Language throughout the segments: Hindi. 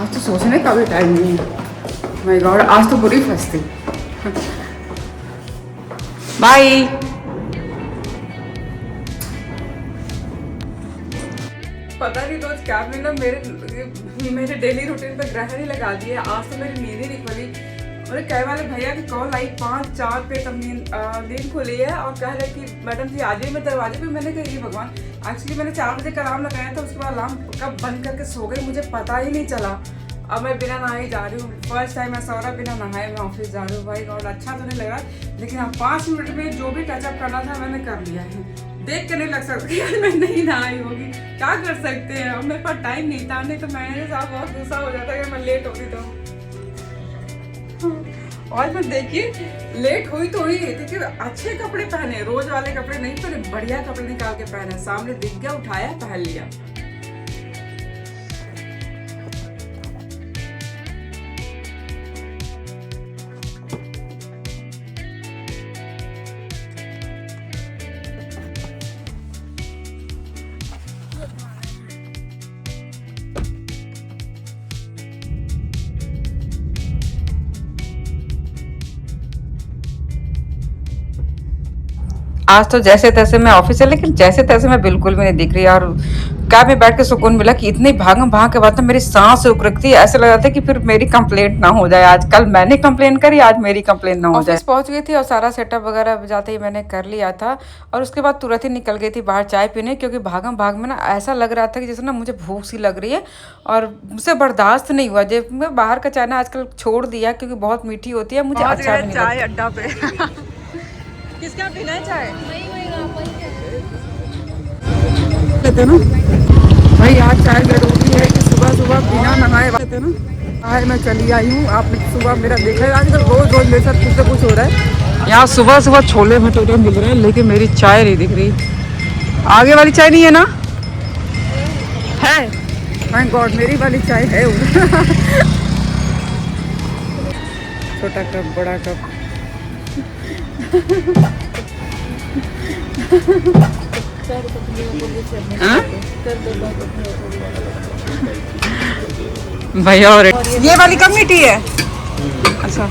आज तो सोचने का भी टाइम नहीं है। माय गॉड, आज तो बुरी फंसती। बाय। पता नहीं दोस्त क्या मैंने मेरे डेली रूटीन पे ग्रहण ही लगा दिए। आज तो मेरी नींद ही नहीं खुली। और कह वाले भैया की कॉल आई 5-4 पे तब नींद खुली है और कह रहे कि मैडम जी आ जाइए। मैं दरवाजे पे मैंने कहा ये भगवान, एक्चुअली मैंने 4 बजे का अलार्म लगाया था, उसके बाद अलार्म कब बंद करके सो गई मुझे पता ही नहीं चला। अब मैं बिना नहाए जा रही हूँ। फर्स्ट टाइम मैं सो रहा बिना नहाए मैं ऑफिस जा रही हूँ। भाई गॉड, अच्छा तो नहीं लगा, लेकिन हाँ 5 मिनट में जो भी टचअप करना था मैंने कर लिया है। देख के नहीं लग सकता यार मैं नहीं नहाई होगी, क्या कर सकते हैं। अब मेरे पास टाइम नहीं था, नहीं तो मेरे साथ बहुत गुस्सा हो जाता अगर मैं लेट होती तो। और मैं देखिए लेट हुई तो हुई, देखिए अच्छे कपड़े पहने, रोज वाले कपड़े नहीं पहने, बढ़िया कपड़े निकाल के पहने, सामने दिख गया उठाया पहन लिया। आज तो जैसे तैसे मैं ऑफिस है, लेकिन जैसे तैसे मैं बिल्कुल भी नहीं दिख रही। और कैब में बैठ के सुकून मिला कि इतनी भागम भाग के बाद तो मेरी सांस रुक रखती है। ऐसा लग रहा था कि फिर मेरी कंप्लेंट ना हो जाए। आज कल मैंने कंप्लेन करी, आज मेरी कंप्लेन ना हो जाए। ऑफिस पहुंच गई थी और सारा सेटअप वगैरह जाते ही मैंने कर लिया था। और उसके बाद तुरंत ही निकल गई थी बाहर चाय पीने, क्योंकि भागम भाग में ना ऐसा लग रहा था कि जैसे ना मुझे भूख सी लग रही है और मुझसे बर्दाश्त नहीं हुआ। जब मैं बाहर का चाय ना आजकल छोड़ दिया, क्योंकि बहुत मीठी होती है, मुझे अच्छा भी नहीं लगता। चाय अड्डा पे किसका पीना है चाय? कहते ना भाई आज चाय जरूरी है कि सुबह सुबह बिना नहाए कहते ना। आज मैं चली आई हूँ, आपने सुबह मेरा देखा है। आजकल रोज रोज मेरे साथ कुछ ना कुछ हो रहा है। यहाँ सुबह सुबह छोले भटूरे मिल रहे हैं, लेकिन मेरी चाय नहीं दिख रही। आगे वाली चाय नहीं है ना? है, थैंक गॉड मेरी वाली चाय है। छोटा कप, बड़ा कप। भैया और ये वाली कम मीठी है। अच्छा,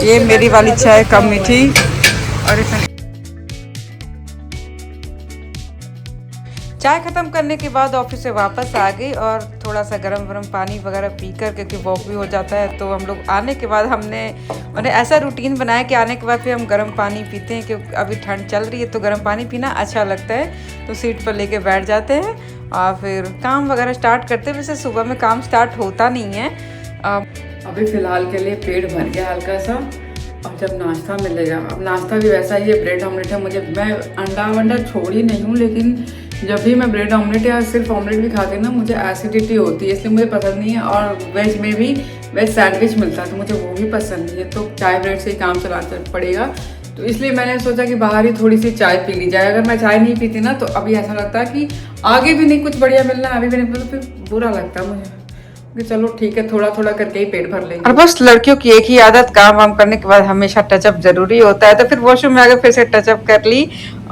ये मेरी वाली चाय कम मीठी। और इसमें चाय ख़त्म करने के बाद ऑफिस से वापस आ गई और थोड़ा सा गरम गरम पानी वगैरह पी कर, क्योंकि वॉक भी हो जाता है। तो हम लोग आने के बाद मैंने ऐसा रूटीन बनाया कि आने के बाद फिर हम गर्म पानी पीते हैं, क्योंकि अभी ठंड चल रही है तो गर्म पानी पीना अच्छा लगता है। तो सीट पर लेके बैठ जाते हैं और फिर काम वगैरह स्टार्ट करते हैं। वैसे सुबह में काम स्टार्ट होता नहीं है। अभी फ़िलहाल के लिए पेट भर गया हल्का सा, और जब नाश्ता मिलेगा। अब नाश्ता भी वैसा ही है, ब्रेड ऑमलेट है। मैं अंडा वंडा छोड़ ही नहीं हूँ, लेकिन जब भी मैं ब्रेड ऑमलेट या सिर्फ ऑमलेट भी खाती हूँ ना मुझे एसिडिटी होती है, इसलिए मुझे पसंद नहीं है। और वेज में भी वेज सैंडविच मिलता है तो मुझे वो भी पसंद नहीं है। तो चाय ब्रेड से ही काम चलाना पड़ेगा। तो इसलिए मैंने सोचा कि बाहर ही थोड़ी सी चाय पी ली जाए। अगर मैं चाय नहीं पीती ना तो अभी ऐसा लगता है कि आगे भी नहीं कुछ बढ़िया मिलना, अभी भी नहीं, तो फिर बुरा लगता है मुझे कि चलो ठीक है थोड़ा थोड़ा करके ही पेट भर लेंगे। और बस लड़कियों की एक ही आदत, काम वाम करने के बाद हमेशा टचअप जरूरी होता है। तो फिर वॉशरूम में आकर फिर से टचअप कर ली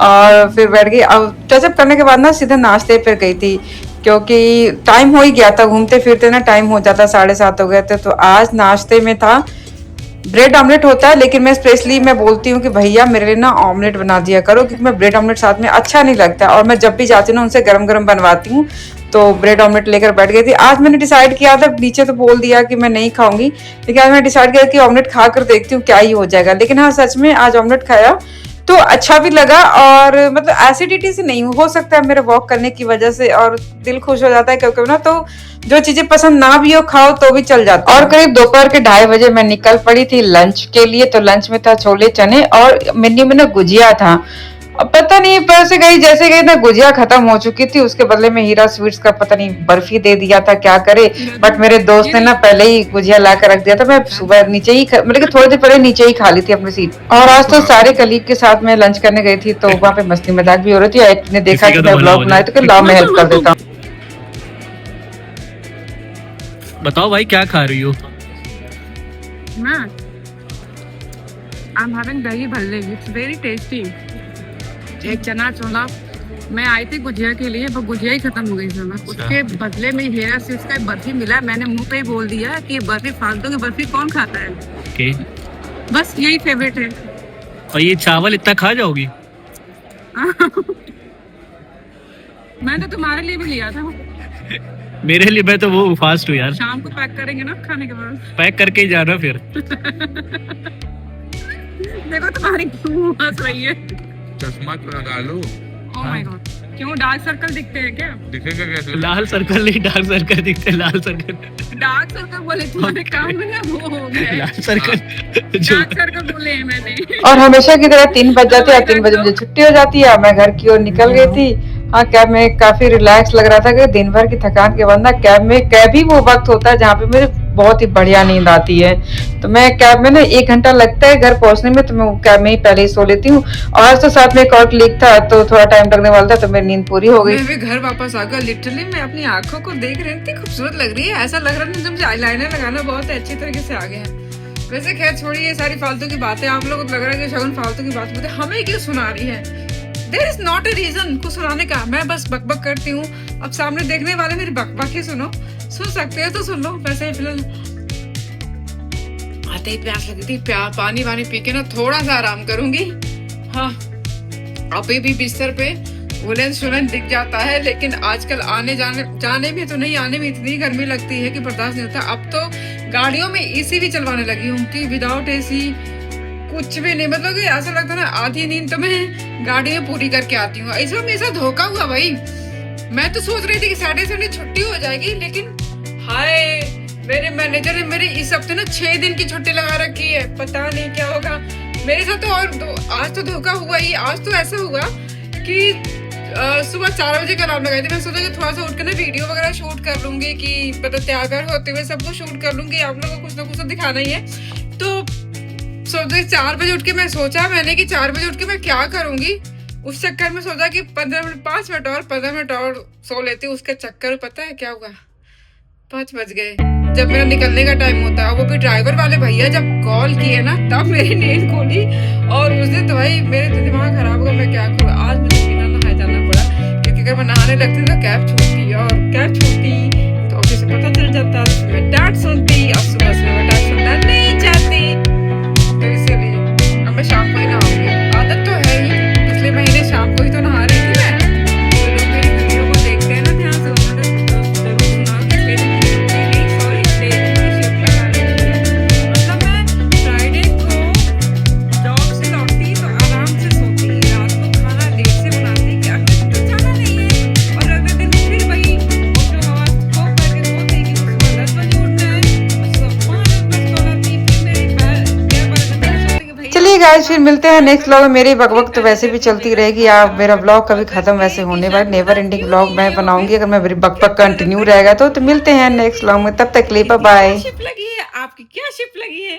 और फिर बैठ गई। अब टचअप करने के बाद ना सीधे नाश्ते पे गई थी, क्योंकि टाइम हो ही गया था। घूमते फिरते ना टाइम हो जाता, 7:30 हो गए थे। तो आज नाश्ते में था ब्रेड ऑमलेट होता है, लेकिन मैं स्पेशली मैं बोलती हूँ कि भैया मेरे लिए ना ऑमलेट बना दिया करो, क्योंकि मैं ब्रेड ऑमलेट साथ में अच्छा नहीं लगता। और मैं जब भी जाती हूँ ना उनसे गरम गरम बनवाती हूँ। तो ब्रेड ऑमलेट लेकर बैठ गई थी। आज मैंने डिसाइड किया था, नीचे तो बोल दिया कि मैं नहीं खाऊंगी, लेकिन आज मैंने डिसाइड किया कि ऑमलेट खा कर देखती हूँ क्या ही हो जाएगा। लेकिन हाँ सच में आज ऑमलेट खाया तो अच्छा भी लगा। और मतलब एसिडिटी से नहीं, हो सकता है मेरे वॉक करने की वजह से, और दिल खुश हो जाता है क्योंकि ना तो जो चीजें पसंद ना भी हो खाओ तो भी चल जाता है। और करीब दोपहर के 2:30 बजे मैं निकल पड़ी थी लंच के लिए। तो लंच में था छोले चने और मेन्यू में ना गुजिया था। अब पता नहीं पैसे गई जैसे गई ना गुजिया खत्म हो चुकी थी। उसके बदले में हीरा स्वीट्स का पता नहीं बर्फी दे दिया था, क्या करे। बट मेरे दोस्त ने ना पहले ही गुजिया ला कर रख दिया था। मैं सुबह नीचे ही मतलब थोड़ी देर पहले नीचे ही खा ली थी अपनी सीट। और आज तो सारे कलीग के साथ में लंच करने गई थी, तो वहाँ पे मस्ती मजाक भी हो रही थी। एक ने देखा कि मैं ब्लॉग बनाया तो लाओ मैं हेल्प कर देता हूँ। बताओ भाई क्या खा रही हो? मैं I'm having dahi bhalle. It's very tasty. एक चना छोला मैं आई थी गुजिया के लिए, पर गुजिया ही खत्म हो गई थी। उसके बदले में हेरा स्वीट्स का बर्फी मिला। मैंने मुंह पे ही बोल दिया कि ये बर्फी फालतू की बर्फी कौन खाता है। ओके। बस यही फेवरेट है। और ये चावल इतना खा जाओगी? मैं तो तुम्हारे लिए भी लिया था। मेरे लिए मैं तो वो फास्ट हूँ यार। शाम को पैक करेंगे ना खाने के बाद। पैक करके ही जाना फिर। देखो तुम्हारी क्यों हंस रही है। चश्मा तो लगा लो। ओह माय गॉड, क्यों डार्क सर्कल दिखते हैं क्या? दिखेगा कैसे? लाल सर्कल नहीं, डार्क सर्कल दिखते। लाल सर्कल, डार्क सर्कल बोले तुम्हारे काम में ना वो हो गया है। लाल सर्कल जो डार्क सर्कल बोले हैं मैंने। और हमेशा की तरह 3 बज जाते हैं, 3 बजे मुझे छुट्टी हो जाती है। मैं घर की ओर निकल गई थी। हाँ, कैब में काफी रिलैक्स लग रहा था कि दिन भर की थकान के बाद ना कैब ही वो वक्त होता है जहाँ पे मुझे बहुत ही बढ़िया नींद आती है। तो मैं कैब में ना 1 घंटा लगता है घर पहुंचने में, तो मैं कैब में ही पहले ही सो लेती हूँ। और तो साथ में एक और क्लिक था तो थोड़ा टाइम लगने वाला था, तो मेरी नींद पूरी हो गई। मैं भी घर वापस आ गया। लिटरली मैं अपनी आंखों को देख रही थी, खूबसूरत लग रही है। ऐसा लग रहा था मुझे आईलाइनर लगाना बहुत अच्छी तरीके से आ गया है। वैसे खैर छोड़िए ये सारी फालतू की बातें। आप लोगों को लग रहा है कि शगुन फालतू की बात बोलते, हमें क्यों सुना रही है? There is not a reason कुछ सुनाने का। मैं बस बकबक करती हूँ। अब सामने देखने वाले मेरी बकबक ही सुन सकते हो तो सुन लो। वैसे ही फिलहाल आते ही प्यास लगी थी, पानी वानी पी के ना थोड़ा सा आराम करूंगी। हाँ, अभी भी बिस्तर पे वुलन दिख जाता है, लेकिन आजकल आने जाने में तो नहीं, आने में इतनी गर्मी लगती है कि बर्दाश्त नहीं होता। अब तो गाड़ियों में एसी भी चलवाने लगी हूँ कि विदाउट एसी कुछ भी नहीं। मतलब कि ऐसा लगता है ना आधी नींद तो मैं गाड़ी में पूरी करके आती हूँ। ऐसा मेरे साथ धोखा हुआ भाई। मैं तो सोच रही थी कि सैटरडे छुट्टी हो जाएगी, लेकिन हाय, मेरे मैनेजर ने मेरे इस हफ्ते ना 6 दिन की छुट्टी लगा रखी है। पता नहीं क्या होगा मेरे साथ। तो और आज तो धोखा हुआ ही। आज तो ऐसा हुआ कि सुबह 4 बजे का अलार्म लगाई थी। मैं सोचा कि थोड़ा सा उठ के ना वीडियो वगैरह शूट कर लूंगी, कि मतलब तैयार होते हुए सबको शूट कर लूंगी। आप लोगों को कुछ ना कुछ तो दिखाना ही है। तो सोचा 4 बजे उठ के मैंने कि 4 बजे उठ के मैं क्या करूंगी। उस चक्कर में सोचा कि 5 मिनट और सो लेती। उसके चक्कर में पता है क्या हुआ, 5 बज गए जब मेरा निकलने का टाइम होता है। वो भी ड्राइवर वाले भैया जब कॉल किए ना तब मेरी नींद खुली। और उस दिन तो भाई मेरे तो दिमाग खराब होगा। मैं क्या करूँ, आज मुझे बिना नहाए जाना पड़ा, क्योंकि अगर मैं नहाने लगती तो कैब छूटती, और कैब छूटती तो ऑफिस से पता चल जाता, तो मैं डांट सुनती। और सुबह से मैं डांट सुनना नहीं चाहती, तो इसीलिए अब मैं शाम को ही नहाऊंगी। आदत तो है ही, पिछले महीने शाम को ही तो नहा रही थी मैं। तो लोग मेरी वीडियो को देखते हैं ना ध्यान से, उन्होंने जरूर सुना पिछले दिन की छुट्टी नहीं, सॉरी 6 दिन की शिफ्ट लगा रही थी। मतलब मैं फ्राइडे को जॉब से लौटती तो आराम से सोती, रात को खाना लेट से बनाती कि अगले दिन तो जाना नहीं है। और अगले दिन फिर वही जो आवाज को करके सोती कि सुबह 10 बजे उठना है, और सुबह 5 बजे कॉल आती, फिर मेरी चलिए गाइस, फिर मिलते हैं नेक्स्ट व्लॉग में। मेरी बकबक तो वैसे भी चलती रहेगी। आप मेरा व्लॉग कभी खत्म वैसे होने वाला नेवर एंडिंग व्लॉग मैं बनाऊंगी अगर मैं मेरी बकबक कंटिन्यू रहेगा तो मिलते हैं नेक्स्ट व्लॉग में। तब तक के लिए बाय बाय। शिप लगी है आपकी, क्या शिप लगी है?